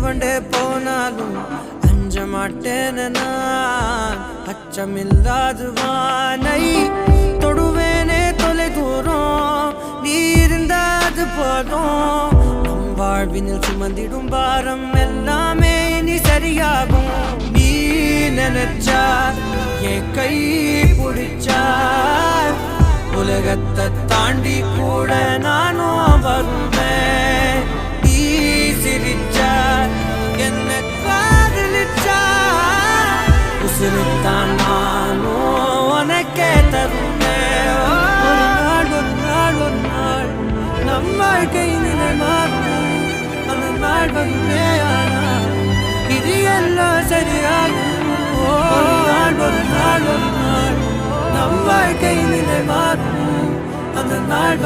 துவண்டே போனாலும் அஞ்ச மாட்டேன் நான் அச்சமில்லாது வானை தொடுவேனே தொலை தூரம் நீ இருந்தாது போதும் நம் வாழ்வினில் சுமந்திடும் பாரம் எல்லாமே நீ சரியாகும் நீ நினைச்சா என் கை பிடிச்சா உலகத்தை தாண்டி கூட நானும் வருவேன் நீ சிரிச்சா என்ன காதலிச்சா உசுருத்தான் நானும் உனக்கே தருவேன் ஒரு நாள் நம் வாழ்க்கை நிலை மாறும் அந்த நாள் வருமே ஆனால் இது எல்லாம் சரியாகும் ஒரு நாள் நம் வாழ்க்கை நிலை மாறும் அந்த நாள்